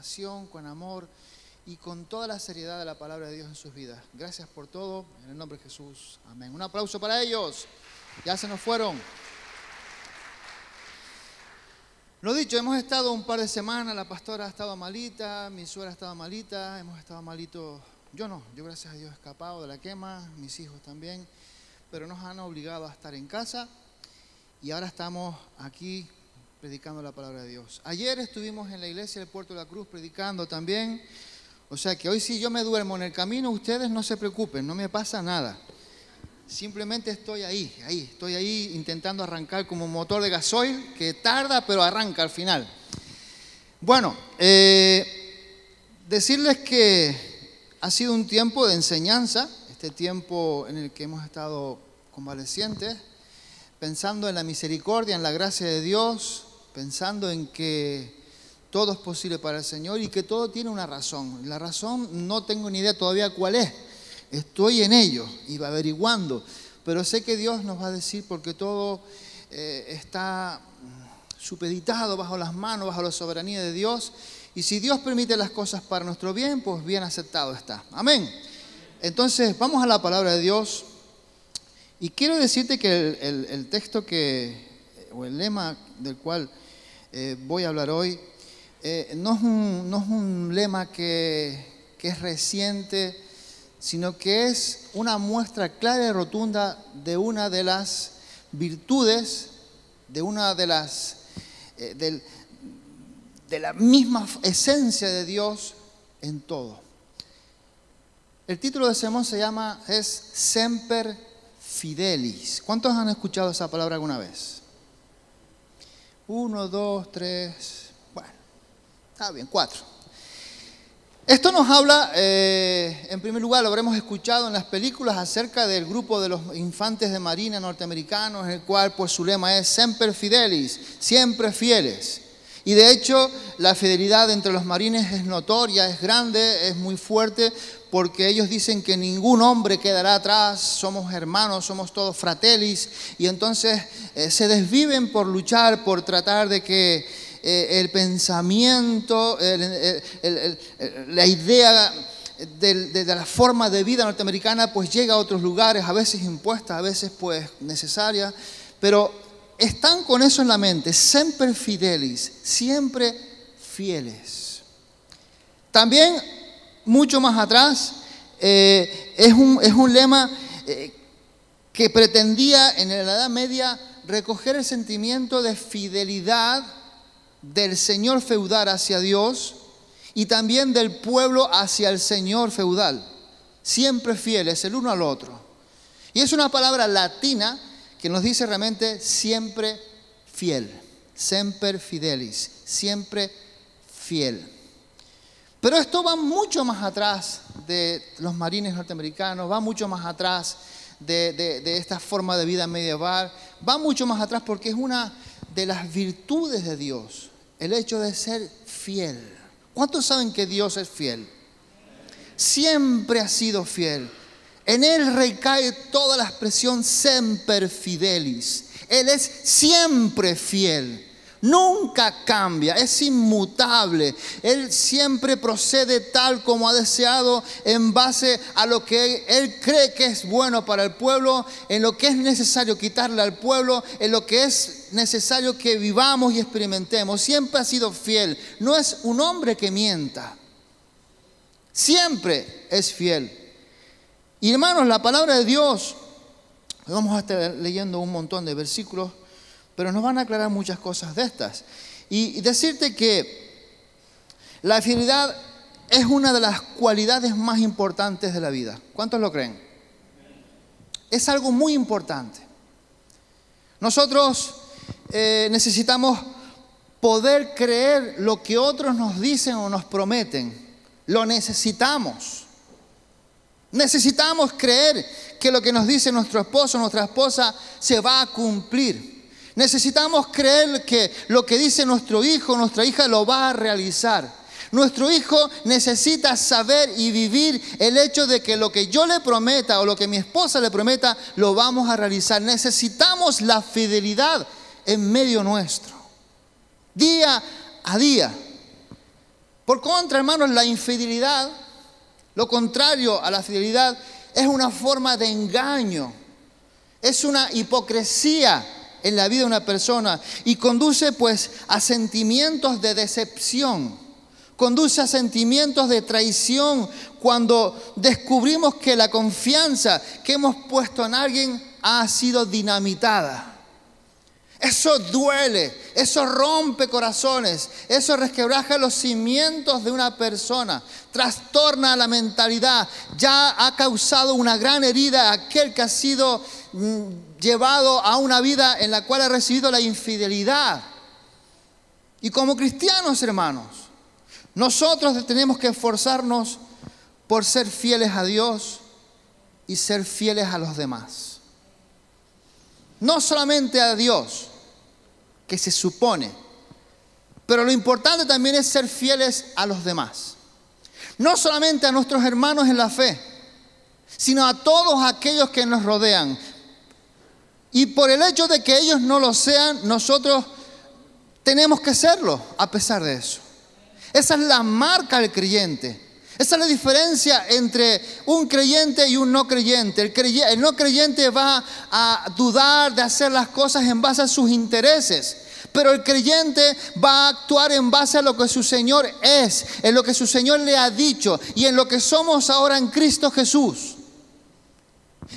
pasión, con amor y con toda la seriedad de la palabra de Dios en sus vidas. Gracias por todo, en el nombre de Jesús. Amén. Un aplauso para ellos. Ya se nos fueron. Lo dicho, hemos estado un par de semanas, la pastora estaba malita, mi suegra estaba malita, hemos estado malitos. Yo no, yo gracias a Dios he escapado de la quema, mis hijos también, pero nos han obligado a estar en casa y ahora estamos aquí predicando la palabra de Dios. Ayer estuvimos en la iglesia del Puerto de la Cruz predicando también, o sea que hoy si yo me duermo en el camino, ustedes no se preocupen, no me pasa nada. Simplemente estoy ahí intentando arrancar como un motor de gasoil que tarda pero arranca al final. Bueno, decirles que ha sido un tiempo de enseñanza, este tiempo en el que hemos estado convalecientes, pensando en la misericordia, en la gracia de Dios, pensando en que todo es posible para el Señor y que todo tiene una razón. La razón no tengo ni idea todavía cuál es. Estoy en ello y va averiguando, pero sé que Dios nos va a decir porque todo está supeditado bajo las manos, bajo la soberanía de Dios. Y si Dios permite las cosas para nuestro bien, pues bien aceptado está. Amén. Entonces, vamos a la palabra de Dios. Y quiero decirte que el texto o el lema del cual voy a hablar hoy, no es un lema que es reciente, sino que es una muestra clara y rotunda de una de las virtudes, de una de las de la misma esencia de Dios en todo. El título del sermón es Semper Fidelis. ¿Cuántos han escuchado esa palabra alguna vez? 1, 2, 3, bueno, está bien, 4. Esto nos habla, en primer lugar, lo habremos escuchado en las películas acerca del grupo de los infantes de marina norteamericanos, en el cual pues su lema es Semper Fidelis, siempre fieles. Y de hecho, la fidelidad entre los marines es notoria, es grande, es muy fuerte, porque ellos dicen que ningún hombre quedará atrás, somos hermanos, somos todos fratellis, y entonces se desviven por luchar, por tratar de que el pensamiento, la idea de la forma de vida norteamericana pues llega a otros lugares, a veces impuesta, a veces pues necesaria, pero están con eso en la mente, semper fidelis, siempre fieles. También, mucho más atrás, es un lema que pretendía en la Edad Media recoger el sentimiento de fidelidad del señor feudal hacia Dios y también del pueblo hacia el señor feudal. Siempre fieles el uno al otro. Y es una palabra latina que nos dice realmente siempre fiel. Semper fidelis, siempre fiel. Pero esto va mucho más atrás de los marines norteamericanos, va mucho más atrás de esta forma de vida medieval, va mucho más atrás porque es una de las virtudes de Dios, el hecho de ser fiel. ¿Cuántos saben que Dios es fiel? Siempre ha sido fiel. En Él recae toda la expresión semper fidelis. Él es siempre fiel. Nunca cambia, es inmutable. Él siempre procede tal como ha deseado en base a lo que Él cree que es bueno para el pueblo, en lo que es necesario quitarle al pueblo, en lo que es necesario que vivamos y experimentemos. Siempre ha sido fiel. No es un hombre que mienta. Siempre es fiel. Y hermanos, la palabra de Dios, vamos a estar leyendo un montón de versículos, pero nos van a aclarar muchas cosas de estas. Y decirte que la fidelidad es una de las cualidades más importantes de la vida. ¿Cuántos lo creen? Es algo muy importante. Nosotros necesitamos poder creer lo que otros nos dicen o nos prometen. Lo necesitamos. Necesitamos creer que lo que nos dice nuestro esposo o nuestra esposa se va a cumplir. Necesitamos creer que lo que dice nuestro hijo o nuestra hija lo va a realizar. Nuestro hijo necesita saber y vivir el hecho de que lo que yo le prometa o lo que mi esposa le prometa lo vamos a realizar. Necesitamos la fidelidad en medio nuestro, día a día. Por contra, hermanos, la infidelidad, lo contrario a la fidelidad, es una forma de engaño. Es una hipocresía en la vida de una persona y conduce pues a sentimientos de decepción. Conduce a sentimientos de traición cuando descubrimos que la confianza que hemos puesto en alguien ha sido dinamitada. Eso duele, eso rompe corazones, eso resquebraja los cimientos de una persona, trastorna la mentalidad, ya ha causado una gran herida a aquel que ha sido llevado a una vida en la cual ha recibido la infidelidad. Y como cristianos, hermanos, nosotros tenemos que esforzarnos por ser fieles a Dios y ser fieles a los demás. No solamente a Dios, que se supone, pero lo importante también es ser fieles a los demás. No solamente a nuestros hermanos en la fe, sino a todos aquellos que nos rodean. Y por el hecho de que ellos no lo sean, nosotros tenemos que serlo a pesar de eso. Esa es la marca del creyente. Esa es la diferencia entre un creyente y un no creyente. El no creyente va a dudar de hacer las cosas en base a sus intereses. Pero el creyente va a actuar en base a lo que su Señor es, en lo que su Señor le ha dicho y en lo que somos ahora en Cristo Jesús.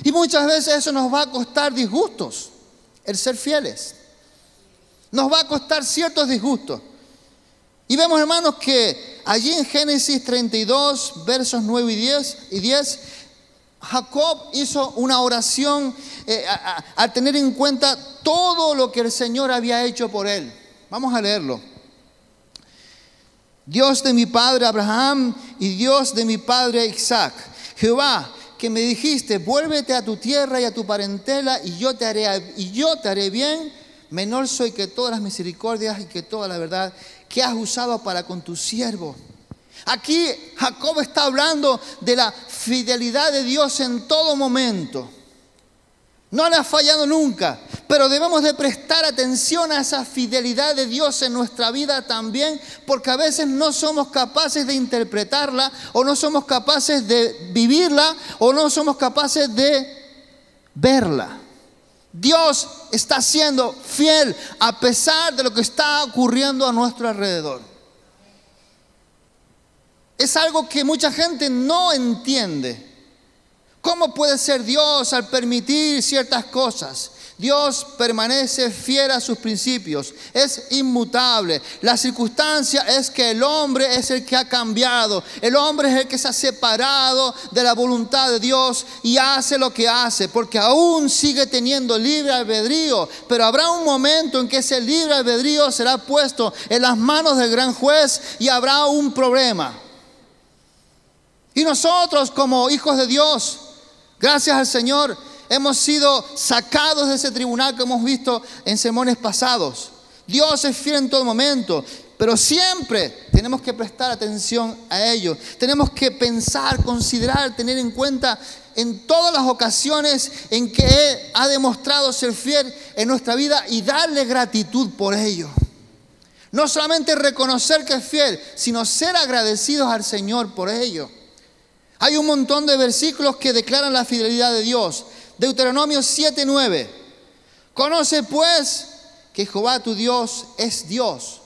Y muchas veces eso nos va a costar disgustos, el ser fieles. Nos va a costar ciertos disgustos. Y vemos, hermanos, que allí en Génesis 32, versos 9 y 10, Jacob hizo una oración al tener en cuenta todo lo que el Señor había hecho por él. Vamos a leerlo. Dios de mi padre Abraham y Dios de mi padre Isaac, Jehová, que me dijiste, vuélvete a tu tierra y a tu parentela y yo te haré bien, menor soy que todas las misericordias y que toda la verdad que has usado para con tu siervo. Aquí Jacob está hablando de la fidelidad de Dios en todo momento. No le ha fallado nunca, pero debemos de prestar atención a esa fidelidad de Dios en nuestra vida también, porque a veces no somos capaces de interpretarla, o no somos capaces de vivirla, o no somos capaces de verla. Dios está siendo fiel a pesar de lo que está ocurriendo a nuestro alrededor. Es algo que mucha gente no entiende. ¿Cómo puede ser Dios al permitir ciertas cosas? Dios permanece fiel a sus principios, es inmutable. La circunstancia es que el hombre es el que ha cambiado. El hombre es el que se ha separado de la voluntad de Dios y hace lo que hace, porque aún sigue teniendo libre albedrío. Pero habrá un momento en que ese libre albedrío será puesto en las manos del gran juez y habrá un problema. Y nosotros, como hijos de Dios, gracias al Señor, hemos sido sacados de ese tribunal que hemos visto en sermones pasados. Dios es fiel en todo momento, pero siempre tenemos que prestar atención a ello. Tenemos que pensar, considerar, tener en cuenta en todas las ocasiones en que Él ha demostrado ser fiel en nuestra vida y darle gratitud por ello. No solamente reconocer que es fiel, sino ser agradecidos al Señor por ello. Hay un montón de versículos que declaran la fidelidad de Dios. Deuteronomio 7:9. Conoce pues que Jehová tu Dios es Dios.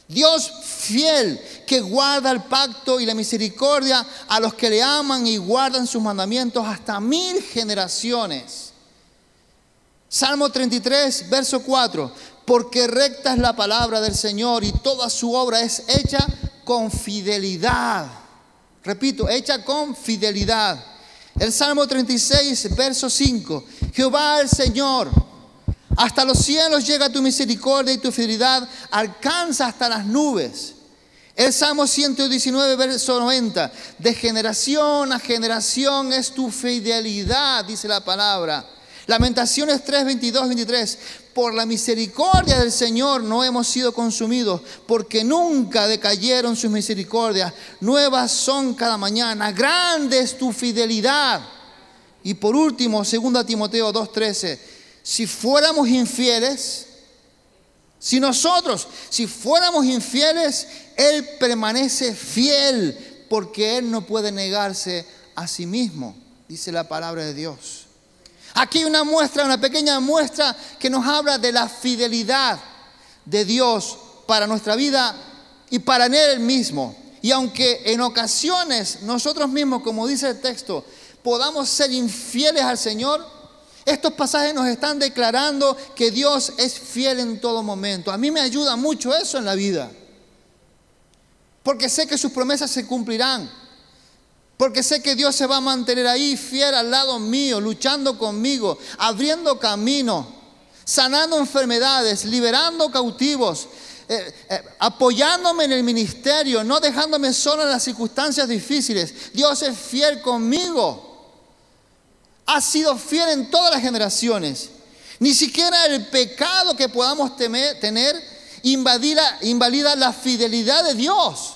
Dios fiel, que guarda el pacto y la misericordia a los que le aman y guardan sus mandamientos hasta 1000 generaciones. Salmo 33, verso 4. Porque recta es la palabra del Señor y toda su obra es hecha con fidelidad. Repito, hecha con fidelidad. El Salmo 36, verso 5. Jehová el Señor, hasta los cielos llega tu misericordia y tu fidelidad alcanza hasta las nubes. El Salmo 119, verso 90. De generación a generación es tu fidelidad, dice la palabra. Lamentaciones 3, 22, 23. Por la misericordia del Señor no hemos sido consumidos, porque nunca decayeron sus misericordias. Nuevas son cada mañana. Grande es tu fidelidad. Y por último, 2 Timoteo 2:13. Si fuéramos infieles, Si nosotros, si fuéramos infieles, Él permanece fiel, porque Él no puede negarse a sí mismo, dice la palabra de Dios. Aquí hay una muestra, una pequeña muestra que nos habla de la fidelidad de Dios para nuestra vida y para Él mismo. Y aunque en ocasiones nosotros mismos, como dice el texto, podamos ser infieles al Señor, estos pasajes nos están declarando que Dios es fiel en todo momento. A mí me ayuda mucho eso en la vida, porque sé que sus promesas se cumplirán, porque sé que Dios se va a mantener ahí fiel al lado mío, luchando conmigo, abriendo camino, sanando enfermedades, liberando cautivos, apoyándome en el ministerio, no dejándome solo en las circunstancias difíciles. Dios es fiel conmigo. Ha sido fiel en todas las generaciones. Ni siquiera el pecado que podamos tener invalida la fidelidad de Dios.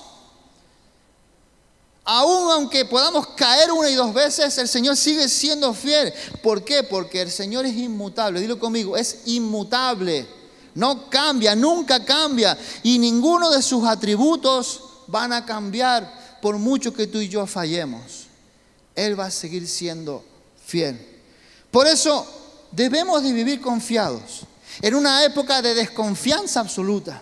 Aún aunque podamos caer una y dos veces, el Señor sigue siendo fiel. ¿Por qué? Porque el Señor es inmutable. Dilo conmigo, es inmutable. No cambia, nunca cambia. Y ninguno de sus atributos van a cambiar por mucho que tú y yo fallemos. Él va a seguir siendo fiel. Por eso debemos de vivir confiados en una época de desconfianza absoluta.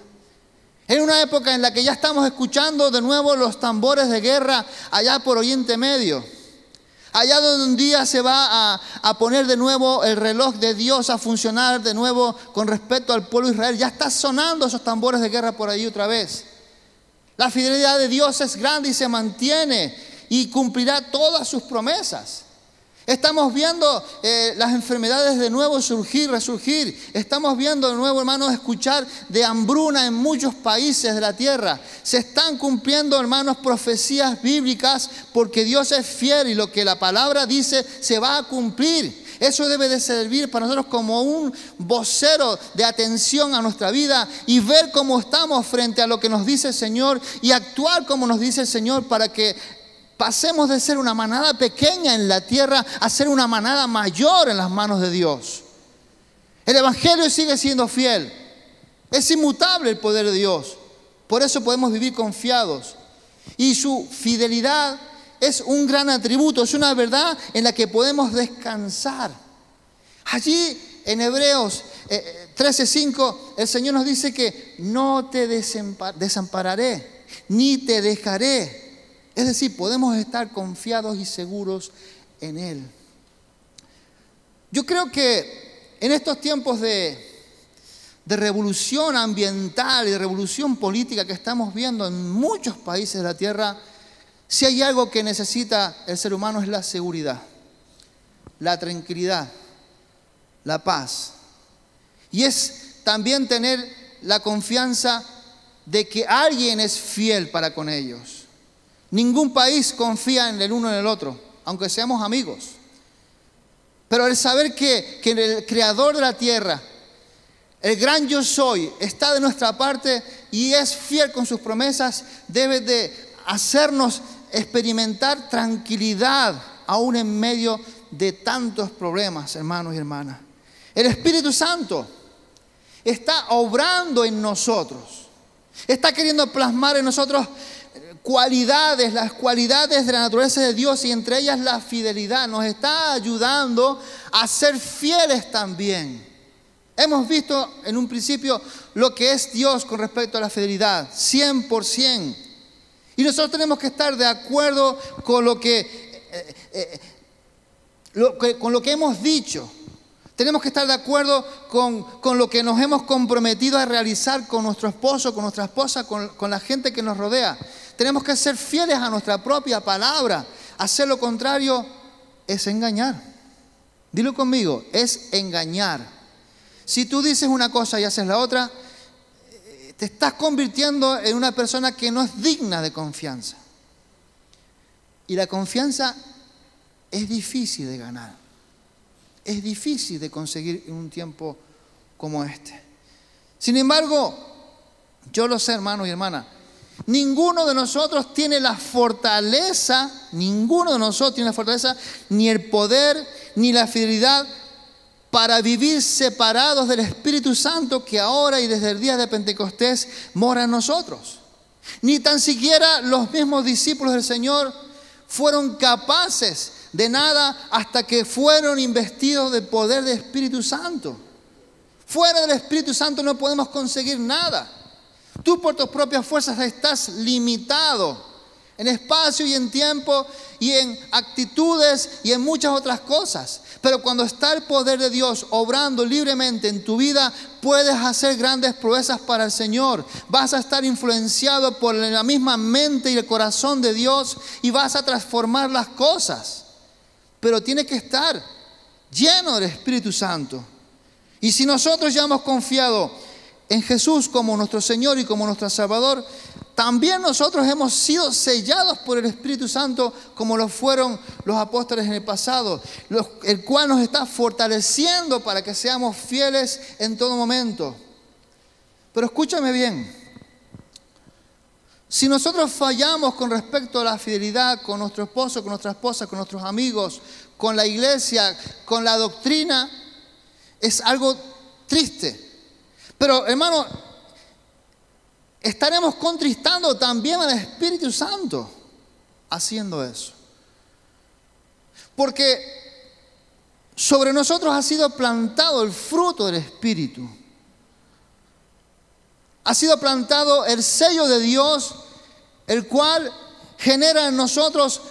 En una época en la que ya estamos escuchando de nuevo los tambores de guerra allá por Oriente Medio. Allá donde un día se va a poner de nuevo el reloj de Dios a funcionar de nuevo con respecto al pueblo de Israel. Ya está sonando esos tambores de guerra por ahí otra vez. La fidelidad de Dios es grande y se mantiene y cumplirá todas sus promesas. Estamos viendo las enfermedades de nuevo surgir, resurgir. Estamos viendo de nuevo, hermanos, escuchar de hambruna en muchos países de la tierra. Se están cumpliendo, hermanos, profecías bíblicas porque Dios es fiel y lo que la palabra dice se va a cumplir. Eso debe de servir para nosotros como un vocero de atención a nuestra vida y ver cómo estamos frente a lo que nos dice el Señor y actuar como nos dice el Señor para que pasemos de ser una manada pequeña en la tierra a ser una manada mayor en las manos de Dios. El Evangelio sigue siendo fiel. Es inmutable el poder de Dios. Por eso podemos vivir confiados. Y su fidelidad es un gran atributo, es una verdad en la que podemos descansar. Allí en Hebreos 13:5 el Señor nos dice que no te desampararé, ni te dejaré. Es decir, podemos estar confiados y seguros en Él. Yo creo que en estos tiempos de revolución ambiental y de revolución política que estamos viendo en muchos países de la tierra, si hay algo que necesita el ser humano es la seguridad, la tranquilidad, la paz. Y es también tener la confianza de que alguien es fiel para con ellos. Ningún país confía en el uno en el otro, aunque seamos amigos. Pero el saber que el Creador de la tierra, el gran yo soy, está de nuestra parte y es fiel con sus promesas, debe de hacernos experimentar tranquilidad aún en medio de tantos problemas, hermanos y hermanas. El Espíritu Santo está obrando en nosotros, está queriendo plasmar en nosotros cualidades, las cualidades de la naturaleza de Dios y entre ellas la fidelidad. Nos está ayudando a ser fieles también. Hemos visto en un principio lo que es Dios con respecto a la fidelidad, 100%. Y nosotros tenemos que estar de acuerdo con lo que hemos dicho. Tenemos que estar de acuerdo con lo que nos hemos comprometido a realizar con nuestro esposo, con nuestra esposa, con la gente que nos rodea. Tenemos que ser fieles a nuestra propia palabra. Hacer lo contrario es engañar. Dilo conmigo, es engañar. Si tú dices una cosa y haces la otra, te estás convirtiendo en una persona que no es digna de confianza. Y la confianza es difícil de ganar. Es difícil de conseguir en un tiempo como este. Sin embargo, yo lo sé, hermano y hermana, ninguno de nosotros tiene la fortaleza, ni el poder, ni la fidelidad para vivir separados del Espíritu Santo que ahora y desde el día de Pentecostés mora en nosotros. Ni tan siquiera los mismos discípulos del Señor fueron capaces de nada hasta que fueron investidos del poder del Espíritu Santo. Fuera del Espíritu Santo no podemos conseguir nada. Tú por tus propias fuerzas estás limitado en espacio y en tiempo y en actitudes y en muchas otras cosas. Pero cuando está el poder de Dios obrando libremente en tu vida, puedes hacer grandes proezas para el Señor. Vas a estar influenciado por la misma mente y el corazón de Dios y vas a transformar las cosas. Pero tiene que estar lleno del Espíritu Santo. Y si nosotros ya hemos confiado en Jesús como nuestro Señor y como nuestro Salvador, también nosotros hemos sido sellados por el Espíritu Santo como lo fueron los apóstoles en el pasado, el cual nos está fortaleciendo para que seamos fieles en todo momento. Pero escúchame bien, si nosotros fallamos con respecto a la fidelidad con nuestro esposo, con nuestra esposa, con nuestros amigos, con la iglesia, con la doctrina, es algo triste. Pero hermano, estaremos contristando también al Espíritu Santo haciendo eso. Porque sobre nosotros ha sido plantado el fruto del Espíritu. Ha sido plantado el sello de Dios, el cual genera en nosotros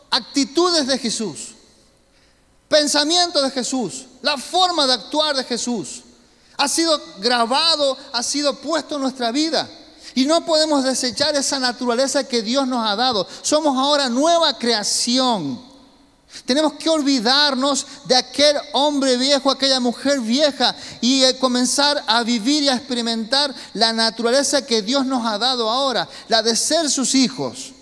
actitudes de Jesús, pensamientos de Jesús, la forma de actuar de Jesús. Ha sido grabado, ha sido puesto en nuestra vida. Y no podemos desechar esa naturaleza que Dios nos ha dado. Somos ahora nueva creación. Tenemos que olvidarnos de aquel hombre viejo, aquella mujer vieja y comenzar a vivir y a experimentar la naturaleza que Dios nos ha dado ahora, la de ser sus hijos.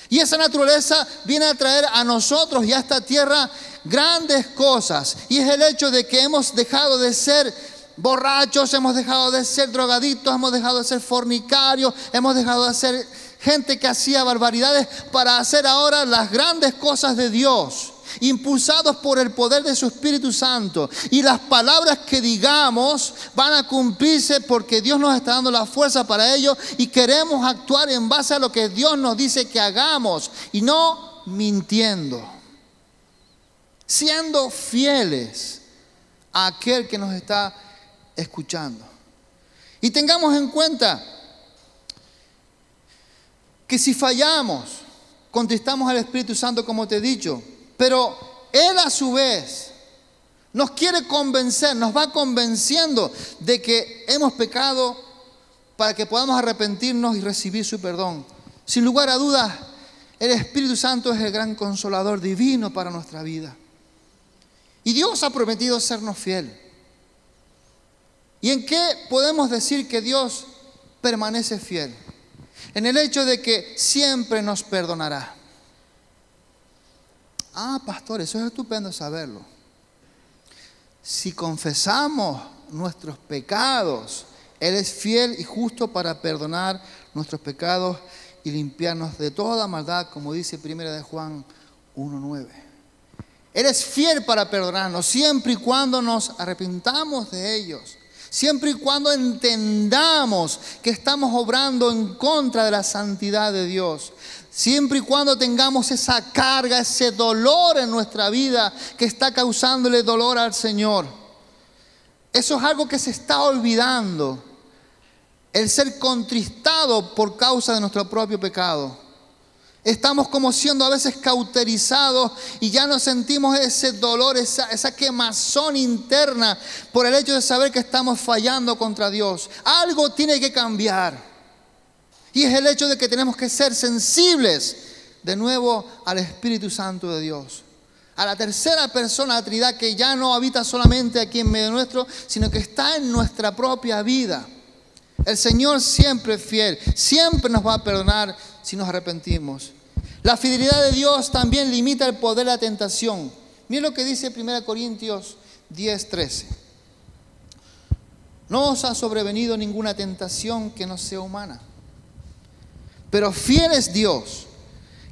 Y esa naturaleza viene a traer a nosotros y a esta tierra grandes cosas. Y es el hecho de que hemos dejado de ser borrachos, hemos dejado de ser drogadictos, hemos dejado de ser fornicarios, hemos dejado de ser gente que hacía barbaridades para hacer ahora las grandes cosas de Dios, impulsados por el poder de su Espíritu Santo. Y las palabras que digamos van a cumplirse porque Dios nos está dando la fuerza para ello y queremos actuar en base a lo que Dios nos dice que hagamos y no mintiendo, siendo fieles a aquel que nos está escuchando. Y tengamos en cuenta que si fallamos, contristamos al Espíritu Santo, como te he dicho, pero Él a su vez nos quiere convencer, nos va convenciendo de que hemos pecado para que podamos arrepentirnos y recibir su perdón. Sin lugar a dudas, el Espíritu Santo es el gran consolador divino para nuestra vida. Y Dios ha prometido sernos fiel. ¿Y en qué podemos decir que Dios permanece fiel? En el hecho de que siempre nos perdonará. Ah, pastor, eso es estupendo saberlo. Si confesamos nuestros pecados, Él es fiel y justo para perdonar nuestros pecados y limpiarnos de toda maldad, como dice 1 de Juan 1:9. Él es fiel para perdonarnos siempre y cuando nos arrepintamos de ellos. Siempre y cuando entendamos que estamos obrando en contra de la santidad de Dios. Siempre y cuando tengamos esa carga, ese dolor en nuestra vida que está causándole dolor al Señor. Eso es algo que se está olvidando. El ser contristado por causa de nuestro propio pecado. Estamos como siendo a veces cauterizados y ya no sentimos ese dolor, esa quemazón interna por el hecho de saber que estamos fallando contra Dios. Algo tiene que cambiar. Y es el hecho de que tenemos que ser sensibles de nuevo al Espíritu Santo de Dios. A la tercera persona, la Trinidad, que ya no habita solamente aquí en medio nuestro, sino que está en nuestra propia vida. El Señor siempre es fiel, siempre nos va a perdonar si nos arrepentimos. La fidelidad de Dios también limita el poder de la tentación. Miren lo que dice 1 Corintios 10:13. No os ha sobrevenido ninguna tentación que no sea humana, pero fiel es Dios,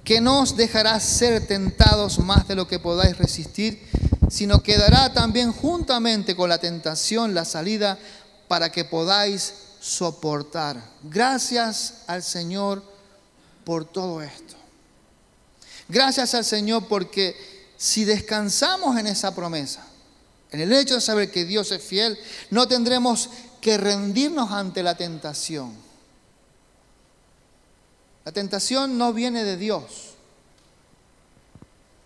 que no os dejará ser tentados más de lo que podáis resistir, sino que dará también juntamente con la tentación la salida para que podáis soportar. Gracias al Señor por todo esto. Gracias al Señor porque si descansamos en esa promesa, en el hecho de saber que Dios es fiel, no tendremos que rendirnos ante la tentación. La tentación no viene de Dios.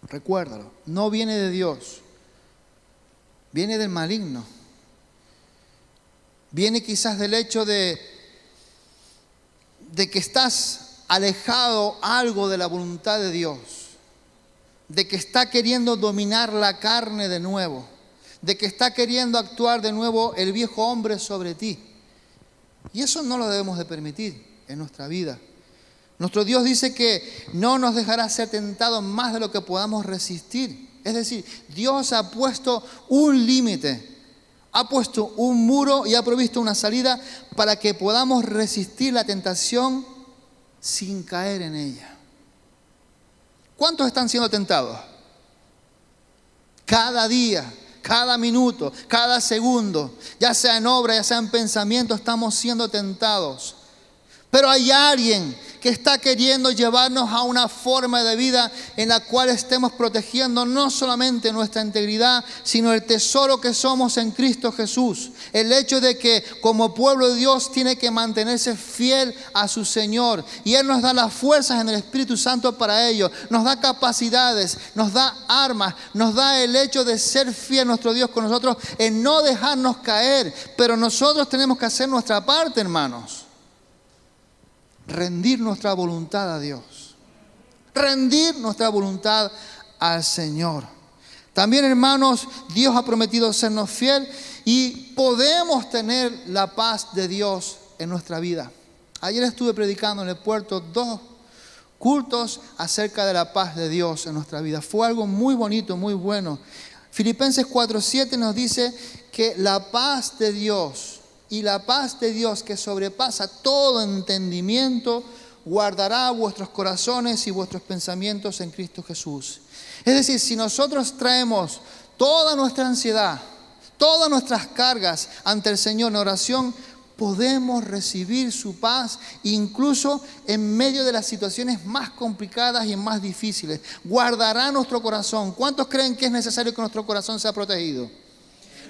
Recuérdalo, no viene de Dios. Viene del maligno. Viene quizás del hecho de que estás alejado algo de la voluntad de Dios. De que está queriendo dominar la carne de nuevo. De que está queriendo actuar de nuevo el viejo hombre sobre ti. Y eso no lo debemos de permitir en nuestra vida. Nuestro Dios dice que no nos dejará ser tentados más de lo que podamos resistir. Es decir, Dios ha puesto un límite, ha puesto un muro y ha provisto una salida para que podamos resistir la tentación sin caer en ella. ¿Cuántos están siendo tentados? Cada día, cada minuto, cada segundo, ya sea en obra, ya sea en pensamiento, estamos siendo tentados. Pero hay alguien que está queriendo llevarnos a una forma de vida en la cual estemos protegiendo no solamente nuestra integridad, sino el tesoro que somos en Cristo Jesús. El hecho de que como pueblo de Dios tiene que mantenerse fiel a su Señor. Y Él nos da las fuerzas en el Espíritu Santo para ello. Nos da capacidades, nos da armas, nos da el hecho de ser fiel a nuestro Dios con nosotros, en no dejarnos caer. Pero nosotros tenemos que hacer nuestra parte, hermanos. Rendir nuestra voluntad a Dios. Rendir nuestra voluntad al Señor. También, hermanos, Dios ha prometido sernos fiel y podemos tener la paz de Dios en nuestra vida. Ayer estuve predicando en el puerto 2 cultos acerca de la paz de Dios en nuestra vida. Fue algo muy bonito, muy bueno. Filipenses 4:7 nos dice que la paz de Dios y la paz de Dios que sobrepasa todo entendimiento, guardará vuestros corazones y vuestros pensamientos en Cristo Jesús. Es decir, si nosotros traemos toda nuestra ansiedad, todas nuestras cargas ante el Señor en oración, podemos recibir su paz incluso en medio de las situaciones más complicadas y más difíciles. Guardará nuestro corazón. ¿Cuántos creen que es necesario que nuestro corazón sea protegido?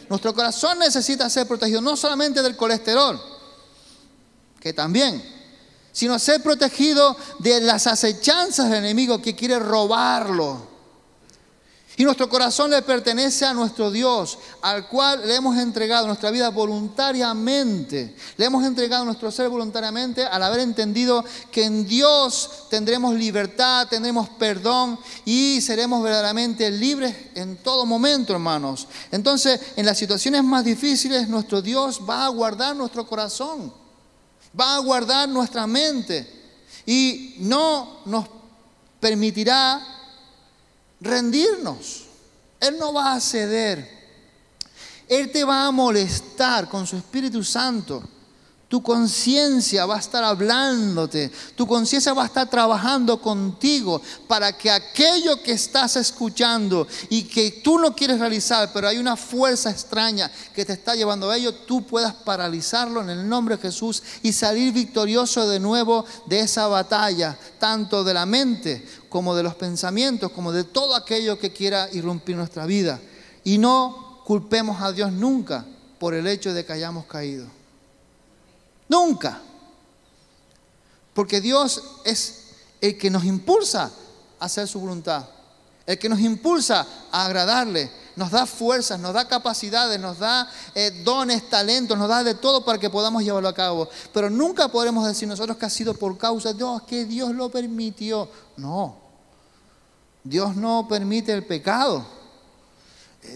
Nuestro corazón necesita ser protegido no solamente del colesterol, que también, sino ser protegido de las acechanzas del enemigo que quiere robarlo. Y nuestro corazón le pertenece a nuestro Dios, al cual le hemos entregado nuestra vida voluntariamente. Le hemos entregado nuestro ser voluntariamente al haber entendido que en Dios tendremos libertad, tendremos perdón y seremos verdaderamente libres en todo momento, hermanos. Entonces, en las situaciones más difíciles, nuestro Dios va a guardar nuestro corazón, va a guardar nuestra mente y no nos permitirá rendirnos. Él no va a ceder. Él te va a molestar con su Espíritu Santo. Tu conciencia va a estar hablándote. Tu conciencia va a estar trabajando contigo para que aquello que estás escuchando y que tú no quieres realizar, pero hay una fuerza extraña que te está llevando a ello, tú puedas paralizarlo en el nombre de Jesús y salir victorioso de nuevo de esa batalla, tanto de la mente como de los pensamientos, como de todo aquello que quiera irrumpir nuestra vida. Y no culpemos a Dios nunca por el hecho de que hayamos caído. Nunca. Porque Dios es el que nos impulsa a hacer su voluntad. El que nos impulsa a agradarle. Nos da fuerzas, nos da capacidades, nos da dones, talentos, nos da de todo para que podamos llevarlo a cabo. Pero nunca podremos decir nosotros que ha sido por causa de Dios, que Dios lo permitió. No. Dios no permite el pecado.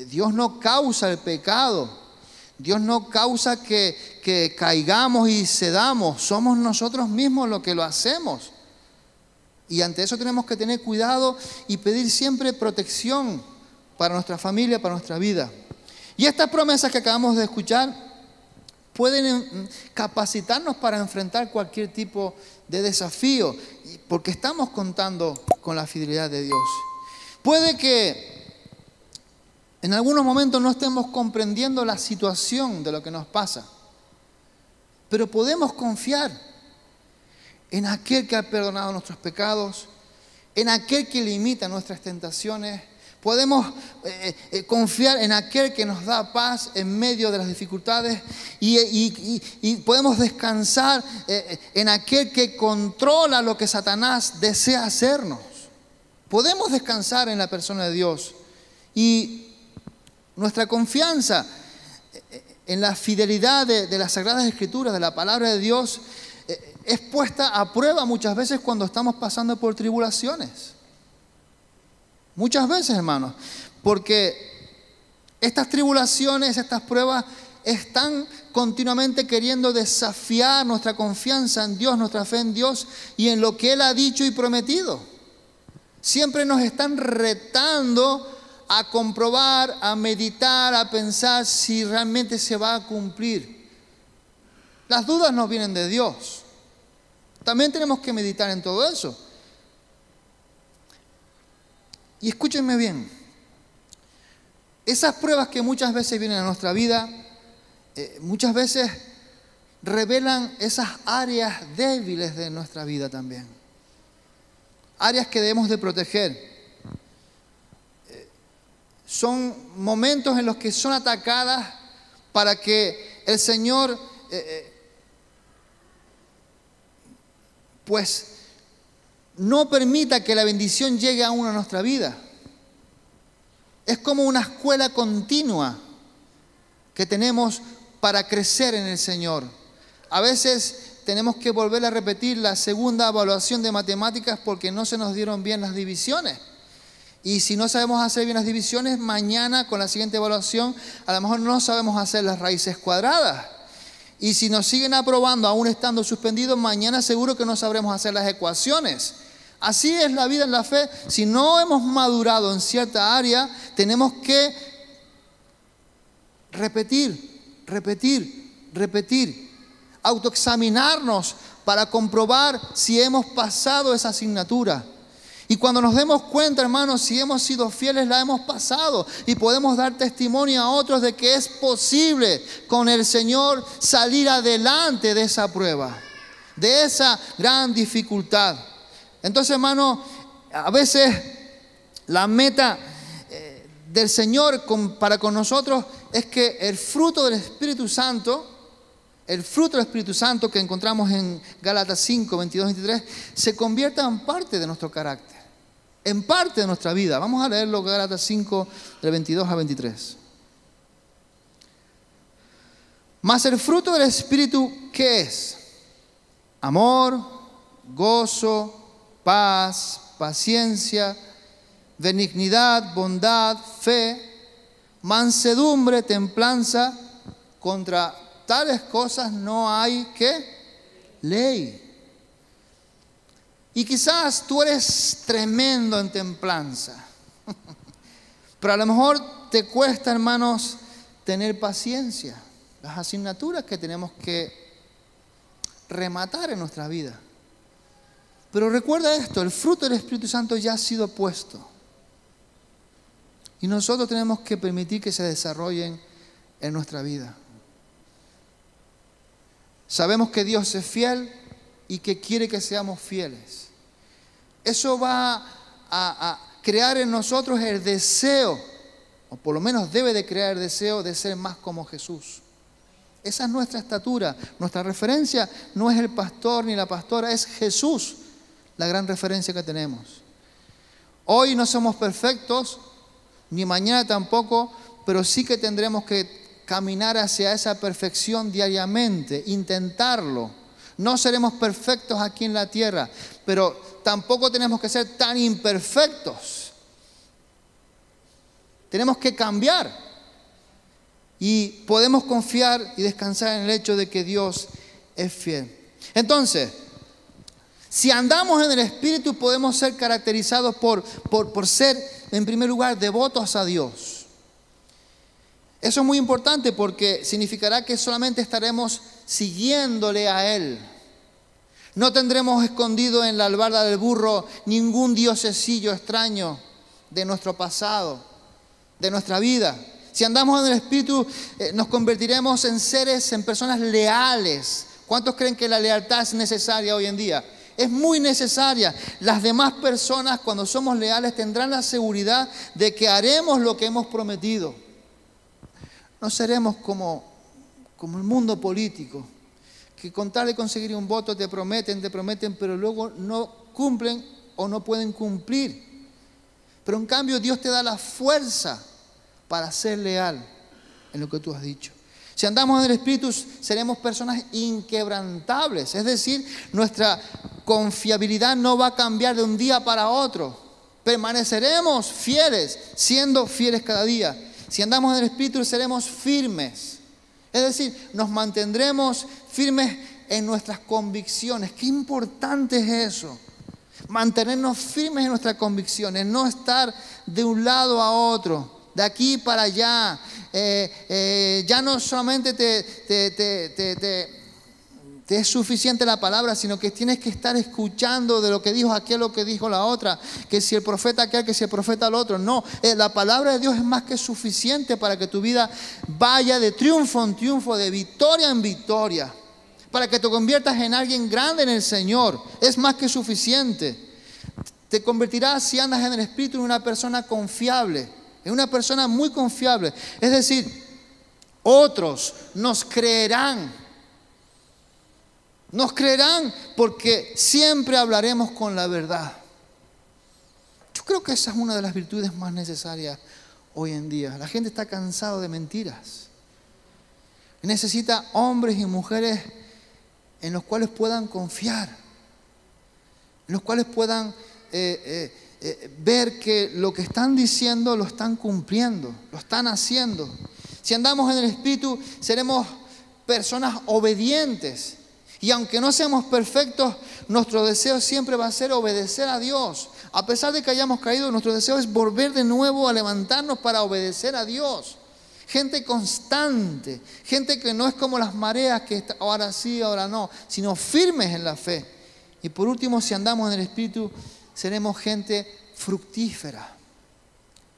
Dios no causa el pecado. Dios no causa que caigamos y cedamos. Somos nosotros mismos los que lo hacemos. Y ante eso tenemos que tener cuidado y pedir siempre protección para nuestra familia, para nuestra vida. Y estas promesas que acabamos de escuchar pueden capacitarnos para enfrentar cualquier tipo de desafío, porque estamos contando con la fidelidad de Dios. Puede que en algunos momentos no estemos comprendiendo la situación de lo que nos pasa, pero podemos confiar en aquel que ha perdonado nuestros pecados, en aquel que limita nuestras tentaciones. Podemos confiar en aquel que nos da paz en medio de las dificultades y podemos descansar en aquel que controla lo que Satanás desea hacernos. Podemos descansar en la persona de Dios y nuestra confianza en la fidelidad de las Sagradas Escrituras, de la palabra de Dios, es puesta a prueba muchas veces cuando estamos pasando por tribulaciones. Muchas veces, hermanos, porque estas tribulaciones, estas pruebas están continuamente queriendo desafiar nuestra confianza en Dios, nuestra fe en Dios y en lo que Él ha dicho y prometido. Siempre nos están retando a comprobar, a meditar, a pensar si realmente se va a cumplir. Las dudas no vienen de Dios. También tenemos que meditar en todo eso. Y escúchenme bien, esas pruebas que muchas veces vienen a nuestra vida, muchas veces revelan esas áreas débiles de nuestra vida también. Áreas que debemos de proteger. Son momentos en los que son atacadas para que el Señor pues no permita que la bendición llegue aún a nuestra vida. Es como una escuela continua que tenemos para crecer en el Señor. A veces tenemos que volver a repetir la segunda evaluación de matemáticas porque no se nos dieron bien las divisiones. Y si no sabemos hacer bien las divisiones, mañana con la siguiente evaluación a lo mejor no sabemos hacer las raíces cuadradas. Y si nos siguen aprobando aún estando suspendidos, mañana seguro que no sabremos hacer las ecuaciones. Así es la vida en la fe. Si no hemos madurado en cierta área, tenemos que repetir, autoexaminarnos para comprobar si hemos pasado esa asignatura. Y cuando nos demos cuenta, hermanos, si hemos sido fieles, la hemos pasado. Y podemos dar testimonio a otros de que es posible con el Señor salir adelante de esa prueba, de esa gran dificultad. Entonces, hermano, a veces la meta del Señor para con nosotros es que el fruto del Espíritu Santo que encontramos en Gálatas 5, 22, 23, se convierta en parte de nuestro carácter, en parte de nuestra vida. Vamos a leerlo, Gálatas 5, del 22 a 23. Mas el fruto del Espíritu, ¿qué es? Amor, gozo, paz, paciencia, benignidad, bondad, fe, mansedumbre, templanza. Contra tales cosas no hay ¿qué? Ley. Y quizás tú eres tremendo en templanza, pero a lo mejor te cuesta, hermanos, tener paciencia. Las asignaturas que tenemos que rematar en nuestra vida. Pero recuerda esto, el fruto del Espíritu Santo ya ha sido puesto. Y nosotros tenemos que permitir que se desarrollen en nuestra vida. Sabemos que Dios es fiel y que quiere que seamos fieles. Eso va a crear en nosotros el deseo, o por lo menos debe de crear el deseo de ser más como Jesús. Esa es nuestra estatura. Nuestra referencia no es el pastor ni la pastora, es Jesús, la gran referencia que tenemos. Hoy no somos perfectos, ni mañana tampoco, pero sí que tendremos que caminar hacia esa perfección diariamente, intentarlo. No seremos perfectos aquí en la tierra, pero tampoco tenemos que ser tan imperfectos. Tenemos que cambiar y podemos confiar y descansar en el hecho de que Dios es fiel. Entonces, si andamos en el Espíritu, podemos ser caracterizados por ser, en primer lugar, devotos a Dios. Eso es muy importante porque significará que solamente estaremos siguiéndole a Él. No tendremos escondido en la albarda del burro ningún diosesillo extraño de nuestro pasado. de nuestra vida. Si andamos en el Espíritu, nos convertiremos en personas leales. ¿Cuántos creen que la lealtad es necesaria hoy en día? Es muy necesaria. Las demás personas, cuando somos leales, tendrán la seguridad de que haremos lo que hemos prometido. No seremos como el mundo político, que con tal de conseguir un voto te prometen, pero luego no cumplen o no pueden cumplir. Pero en cambio Dios te da la fuerza para ser leal en lo que tú has dicho. Si andamos en el Espíritu, seremos personas inquebrantables. Es decir, nuestra confiabilidad no va a cambiar de un día para otro. Permaneceremos fieles, siendo fieles cada día. Si andamos en el Espíritu, seremos firmes. Es decir, nos mantendremos firmes en nuestras convicciones. Qué importante es eso. Mantenernos firmes en nuestras convicciones, no estar de un lado a otro, de aquí para allá. Ya no solamente te es suficiente la palabra, sino que tienes que estar escuchando de lo que dijo aquel, lo que dijo la otra, que si el profeta aquel, que si el profeta el otro. No, la palabra de Dios es más que suficiente para que tu vida vaya de triunfo en triunfo, de victoria en victoria, para que te conviertas en alguien grande en el Señor. Es más que suficiente. Te convertirás, si andas en el Espíritu, en una persona confiable, en una persona muy confiable. Es decir, otros nos creerán. Nos creerán porque siempre hablaremos con la verdad. Yo creo que esa es una de las virtudes más necesarias hoy en día. La gente está cansada de mentiras. Necesita hombres y mujeres en los cuales puedan confiar, en los cuales puedan ver que lo que están diciendo lo están cumpliendo, lo están haciendo. Si andamos en el Espíritu, seremos personas obedientes. Y aunque no seamos perfectos, nuestro deseo siempre va a ser obedecer a Dios. A pesar de que hayamos caído, nuestro deseo es volver de nuevo a levantarnos para obedecer a Dios. Gente constante, gente que no es como las mareas, que ahora sí, ahora no, sino firmes en la fe. Y por último, si andamos en el Espíritu, seremos gente fructífera,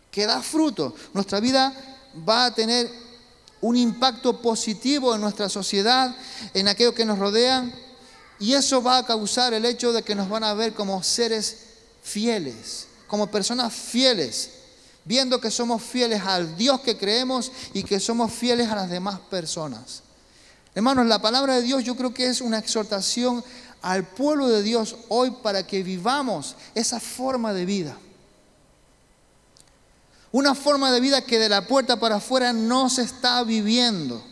que da fruto. Nuestra vida va a tener un impacto positivo en nuestra sociedad, en aquello que nos rodean, y eso va a causar el hecho de que nos van a ver como seres fieles, como personas fieles, viendo que somos fieles al Dios que creemos y que somos fieles a las demás personas. Hermanos, la palabra de Dios yo creo que es una exhortación al pueblo de Dios hoy para que vivamos esa forma de vida. Una forma de vida que de la puerta para afuera no se está viviendo.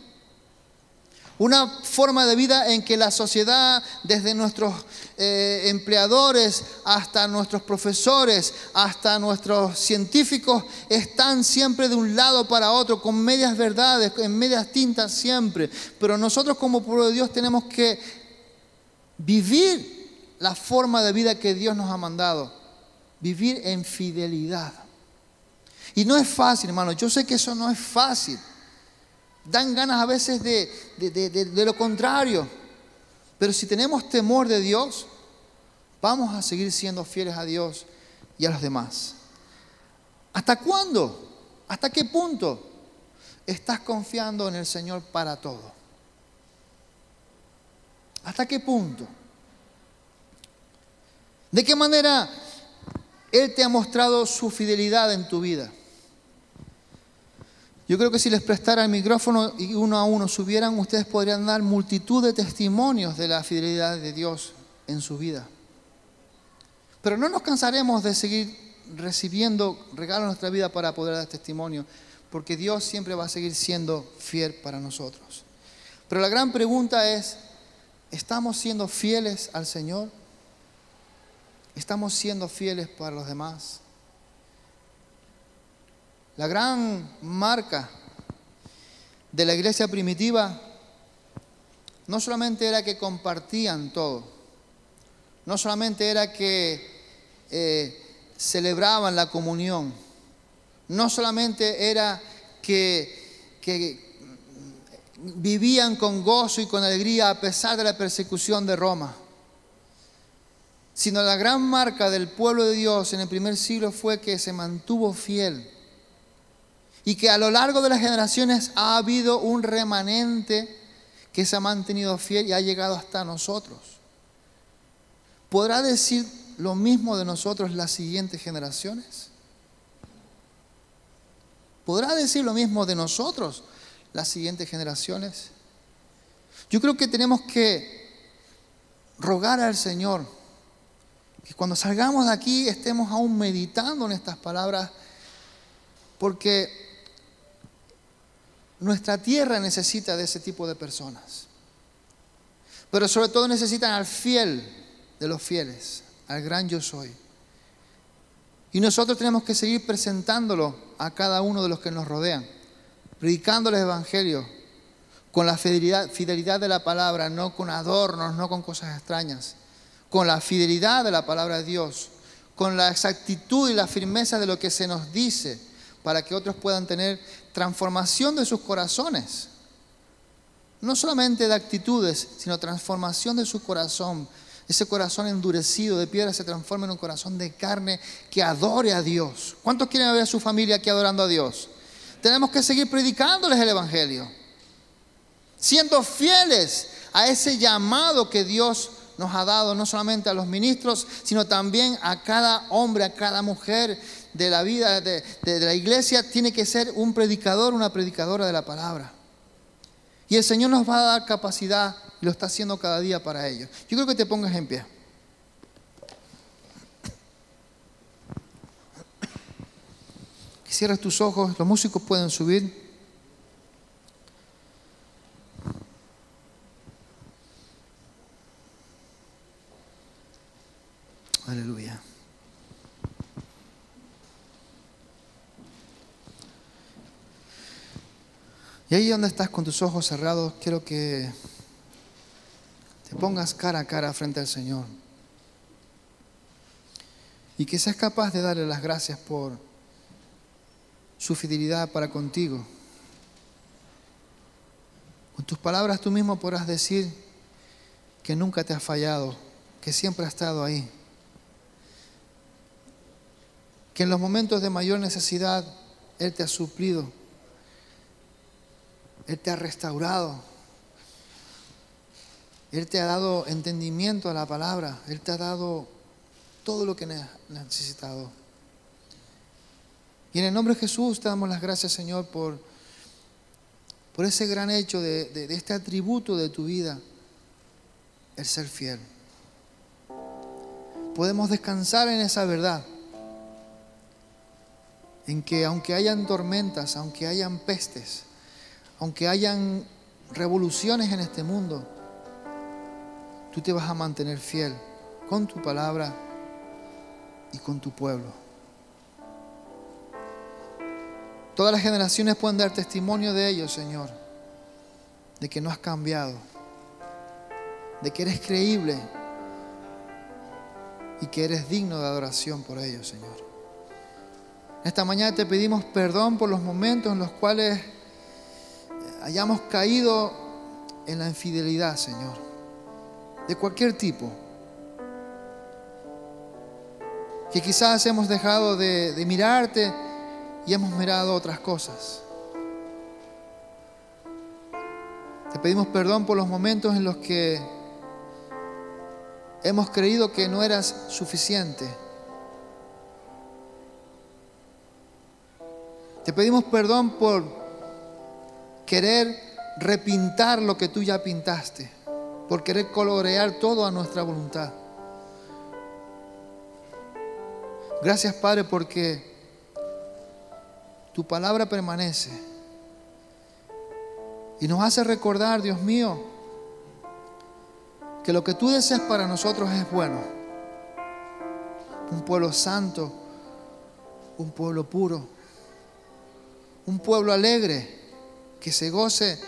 Una forma de vida en que la sociedad, desde nuestros empleadores hasta nuestros profesores, hasta nuestros científicos, están siempre de un lado para otro, con medias verdades, en medias tintas siempre. Pero nosotros como pueblo de Dios tenemos que vivir la forma de vida que Dios nos ha mandado. Vivir en fidelidad. Y no es fácil, hermano. Yo sé que eso no es fácil. Dan ganas a veces de lo contrario. Pero si tenemos temor de Dios, vamos a seguir siendo fieles a Dios y a los demás. ¿Hasta cuándo? ¿Hasta qué punto estás confiando en el Señor para todo? ¿Hasta qué punto? ¿De qué manera Él te ha mostrado su fidelidad en tu vida? Yo creo que si les prestara el micrófono y uno a uno subieran, ustedes podrían dar multitud de testimonios de la fidelidad de Dios en su vida. Pero no nos cansaremos de seguir recibiendo regalos en nuestra vida para poder dar testimonio, porque Dios siempre va a seguir siendo fiel para nosotros. Pero la gran pregunta es, ¿estamos siendo fieles al Señor? ¿Estamos siendo fieles para los demás? La gran marca de la iglesia primitiva no solamente era que compartían todo, no solamente era que celebraban la comunión, no solamente era que vivían con gozo y con alegría a pesar de la persecución de Roma, sino la gran marca del pueblo de Dios en el primer siglo fue que se mantuvo fiel. y que a lo largo de las generaciones ha habido un remanente que se ha mantenido fiel y ha llegado hasta nosotros. ¿Podrá decir lo mismo de nosotros las siguientes generaciones? ¿Podrá decir lo mismo de nosotros las siguientes generaciones? Yo creo que tenemos que rogar al Señor que cuando salgamos de aquí estemos aún meditando en estas palabras, porque nuestra tierra necesita de ese tipo de personas. Pero sobre todo necesitan al fiel de los fieles, al gran yo soy. Y nosotros tenemos que seguir presentándolo a cada uno de los que nos rodean, predicándoles el evangelio con la fidelidad de la palabra, no con adornos, no con cosas extrañas, con la fidelidad de la palabra de Dios, con la exactitud y la firmeza de lo que se nos dice, para que otros puedan tener transformación de sus corazones. No solamente de actitudes, sino transformación de su corazón. Ese corazón endurecido de piedra se transforma en un corazón de carne que adore a Dios. ¿Cuántos quieren ver a su familia aquí adorando a Dios? Tenemos que seguir predicándoles el evangelio, siendo fieles a ese llamado que Dios nos ha dado, no solamente a los ministros, sino también a cada hombre, a cada mujer de la vida de la iglesia. Tiene que ser un predicador, una predicadora de la palabra. Y el Señor nos va a dar capacidad y lo está haciendo cada día para ello. Yo creo que te pongas en pie. Que cierres tus ojos, los músicos pueden subir. Aleluya. Y ahí donde estás con tus ojos cerrados, quiero que te pongas cara a cara frente al Señor. Y que seas capaz de darle las gracias por su fidelidad para contigo. Con tus palabras tú mismo podrás decir que nunca te ha fallado, que siempre ha estado ahí. Que en los momentos de mayor necesidad Él te ha suplido. Él te ha restaurado. Él te ha dado entendimiento a la palabra. Él te ha dado todo lo que has necesitado. Y en el nombre de Jesús te damos las gracias, Señor, por ese gran hecho de este atributo de tu vida, el ser fiel. Podemos descansar en esa verdad, en que aunque hayan tormentas, aunque hayan pestes, aunque hayan revoluciones en este mundo, tú te vas a mantener fiel con tu palabra y con tu pueblo. Todas las generaciones pueden dar testimonio de ello, Señor, de que no has cambiado, de que eres creíble y que eres digno de adoración por ello, Señor. Esta mañana te pedimos perdón por los momentos en los cuales hayamos caído en la infidelidad, Señor, de cualquier tipo. Que quizás hemos dejado de mirarte y hemos mirado otras cosas. Te pedimos perdón por los momentos en los que hemos creído que no eras suficiente. Te pedimos perdón por querer repintar lo que tú ya pintaste, por querer colorear todo a nuestra voluntad. Gracias, Padre, porque tu palabra permanece y nos hace recordar, Dios mío, que lo que tú deseas para nosotros es bueno. Un pueblo santo, un pueblo puro, un pueblo alegre, que se goce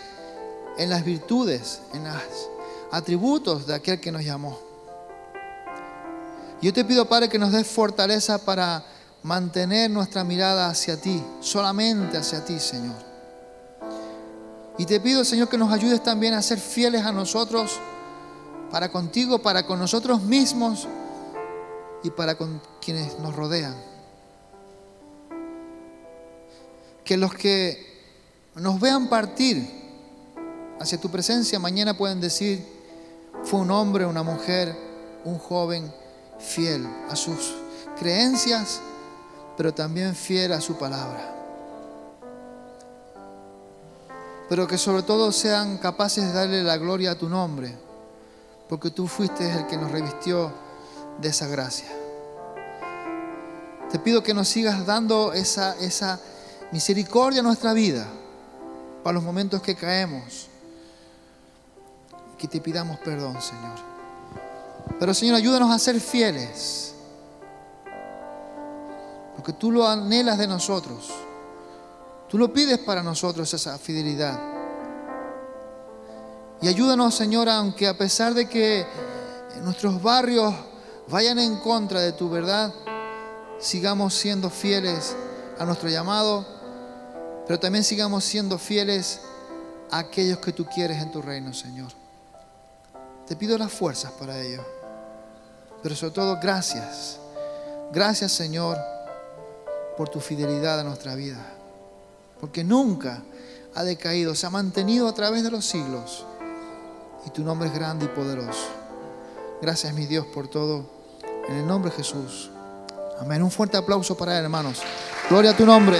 en las virtudes, en los atributos de aquel que nos llamó. Yo te pido, Padre, que nos des fortaleza para mantener nuestra mirada hacia ti, solamente hacia ti, Señor. Y te pido, Señor, que nos ayudes también a ser fieles a nosotros, para contigo, para con nosotros mismos y para con quienes nos rodean. que los que nos vean partir hacia tu presencia mañana pueden decir: fue un hombre, una mujer, un joven fiel a sus creencias, pero también fiel a su palabra. Pero que sobre todo sean capaces de darle la gloria a tu nombre, porque tú fuiste el que nos revistió de esa gracia. Te pido que nos sigas dando esa misericordia a nuestra vida para los momentos que caemos, que te pidamos perdón, Señor. Pero, Señor, ayúdanos a ser fieles, porque tú lo anhelas de nosotros. Tú lo pides para nosotros, esa fidelidad. Y ayúdanos, Señor, aunque a pesar de que nuestros barrios vayan en contra de tu verdad, sigamos siendo fieles a nuestro llamado, pero también sigamos siendo fieles a aquellos que tú quieres en tu reino, Señor. Te pido las fuerzas para ello, pero sobre todo gracias. Gracias, Señor, por tu fidelidad a nuestra vida, porque nunca ha decaído, se ha mantenido a través de los siglos, y tu nombre es grande y poderoso. Gracias, mi Dios, por todo, en el nombre de Jesús. Amén. Un fuerte aplauso para él, hermanos. Gloria a tu nombre.